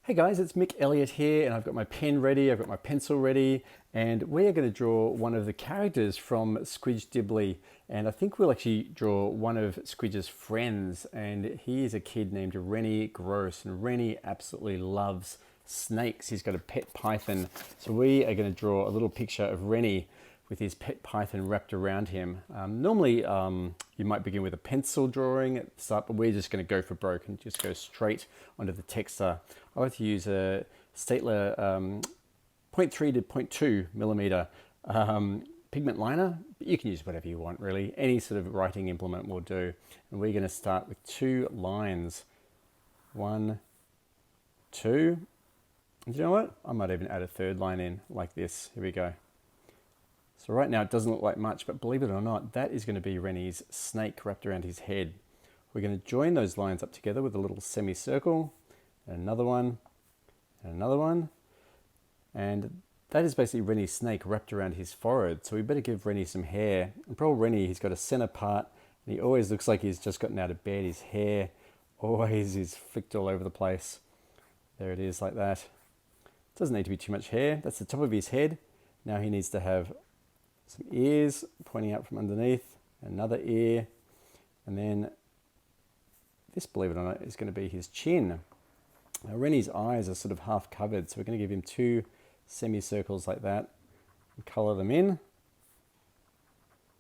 Hey guys, it's Mick Elliott here, and I've got my pen ready, I've got my pencil ready, and we are going to draw one of the characters from Squidge Dibley. And I think we'll actually draw one of Squidge's friends, and he is a kid named Rennie Grosse, and Rennie absolutely loves snakes. He's got a pet python, so we are going to draw a little picture of Rennie with his pet python wrapped around him. Normally, you might begin with a pencil drawing at the start, but we're just going to go for broke and just go straight onto the texter. I like to use a Staedtler 0.3 to 0.2 millimeter pigment liner, but you can use whatever you want really. Any sort of writing implement will do. And we're going to start with 2 lines. 1, 2. And you know what? I might even add a 3rd line in like this. Here we go. So right now it doesn't look like much, but believe it or not, that is going to be Rennie's snake wrapped around his head. We're going to join those lines up together with a little semicircle, and another one, and another one. And that is basically Rennie's snake wrapped around his forehead. So we better give Rennie some hair. And poor Rennie, he's got a center part, and he always looks like he's just gotten out of bed. His hair always is flicked all over the place. There it is, like that. Doesn't need to be too much hair. That's the top of his head. Now he needs to have some ears pointing out from underneath, another ear, and then this, believe it or not, is going to be his chin. Now Rennie's eyes are sort of half covered, so we're going to give him 2 semicircles like that and colour them in.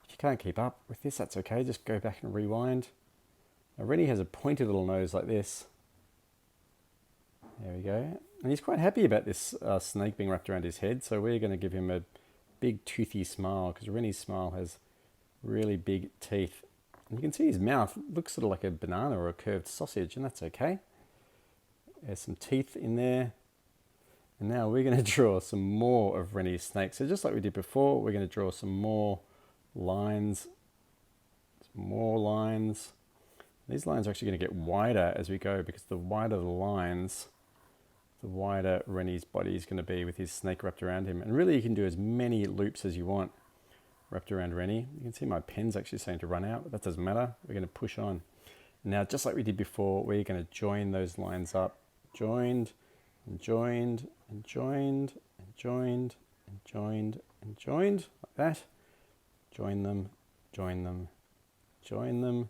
If you can't keep up with this, that's okay, just go back and rewind. Now Rennie has a pointed little nose like this. There we go. And he's quite happy about this snake being wrapped around his head, so we're going to give him a big toothy smile, because Rennie's smile has really big teeth. And you can see his mouth looks sort of like a banana or a curved sausage, and that's okay. There's some teeth in there. And now we're going to draw some more of Rennie's snake. So just like we did before, we're going to draw some more lines. Some more lines. These lines are actually going to get wider as we go, because the wider the lines, the wider Rennie's body is going to be with his snake wrapped around him. And really you can do as many loops as you want wrapped around Rennie. You can see my pen's actually starting to run out, but that doesn't matter. We're going to push on. Now, just like we did before, we're going to join those lines up. Joined, and joined, and joined, and joined, and joined, and joined, like that. Join them, join them, join them.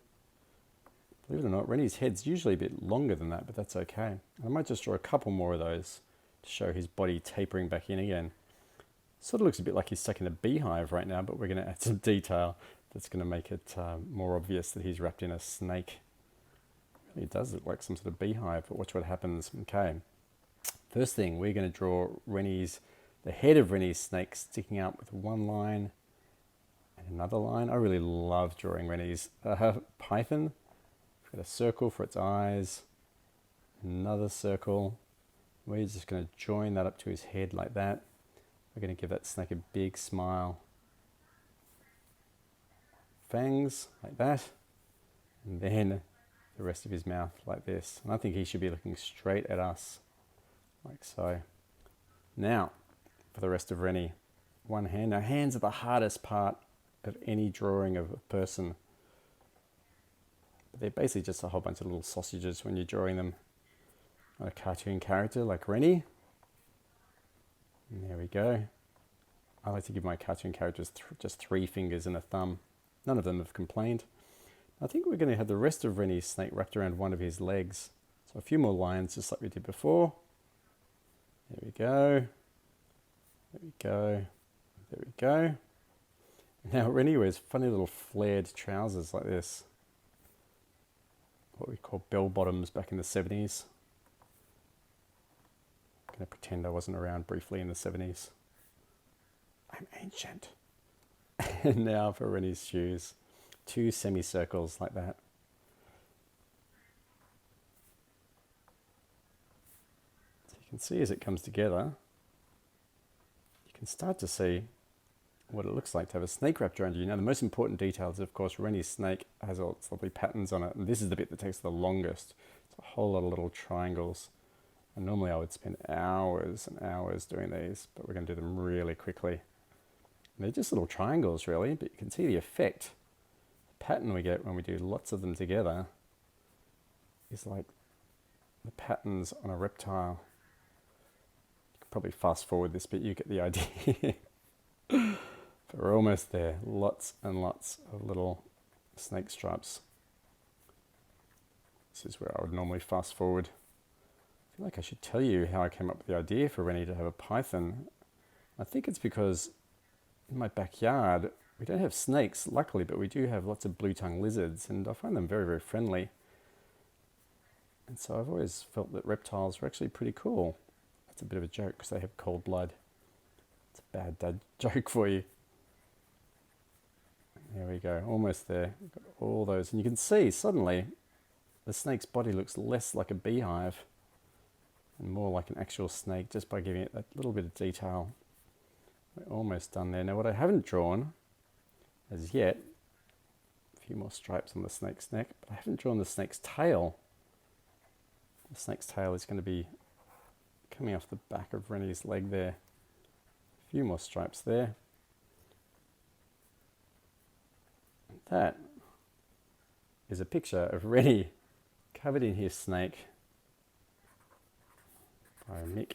Believe it or not, Rennie's head's usually a bit longer than that, but that's okay. I might just draw a couple more of those to show his body tapering back in again. Sort of looks a bit like he's stuck in a beehive right now, but we're going to add some detail that's going to make it more obvious that he's wrapped in a snake. It really does look like some sort of beehive, but watch what happens. Okay. First thing, we're going to draw the head of Rennie's snake sticking out with one line and another line. I really love drawing Rennie's python. Got a circle for its eyes, another circle. We're just going to join that up to his head like that. We're going to give that snake a big smile. Fangs like that, and then the rest of his mouth like this. And I think he should be looking straight at us, like so. Now, for the rest of Rennie, one hand. Now, hands are the hardest part of any drawing of a person. They're basically just a whole bunch of little sausages when you're drawing them on a cartoon character like Rennie. And there we go. I like to give my cartoon characters just 3 fingers and a thumb. None of them have complained. I think we're going to have the rest of Rennie's snake wrapped around one of his legs. So a few more lines just like we did before. There we go. There we go. There we go. Now Rennie wears funny little flared trousers like this. What we call bell bottoms back in the 70s. I'm going to pretend I wasn't around briefly in the 70s. I'm ancient. And now for Rennie's shoes. 2 semicircles like that. So you can see as it comes together, you can start to see what it looks like to have a snake wrapped around you. Now the most important detail is, of course, Rennie's snake has all its lovely patterns on it, and this is the bit that takes the longest. It's a whole lot of little triangles, and normally I would spend hours and hours doing these, but we're going to do them really quickly. And they're just little triangles really, but you can see the effect, the pattern we get when we do lots of them together is like the patterns on a reptile. Probably fast forward this bit, you get the idea. But we're almost there. Lots and lots of little snake stripes. This is where I would normally fast forward. I feel like I should tell you how I came up with the idea for Rennie to have a python. I think it's because in my backyard, we don't have snakes, luckily, but we do have lots of blue-tongued lizards, and I find them very, very friendly. And so I've always felt that reptiles are actually pretty cool. That's a bit of a joke because they have cold blood. It's a bad dad joke for you. There we go, almost there. We've got all those, and you can see suddenly the snake's body looks less like a beehive and more like an actual snake just by giving it that little bit of detail. We're almost done there. Now what I haven't drawn as yet, a few more stripes on the snake's neck, but I haven't drawn the snake's tail. The snake's tail is going to be coming off the back of Rennie's leg there. A few more stripes there. That is a picture of Rennie covered in his snake by Mick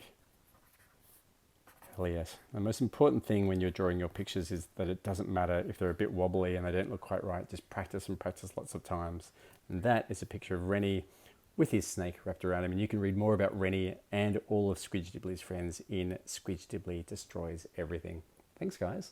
Elliott. The most important thing when you're drawing your pictures is that it doesn't matter if they're a bit wobbly and they don't look quite right. Just practice and practice lots of times. And that is a picture of Rennie with his snake wrapped around him. And you can read more about Rennie and all of Squidge Dibley's friends in Squidge Dibley Destroys Everything. Thanks, guys.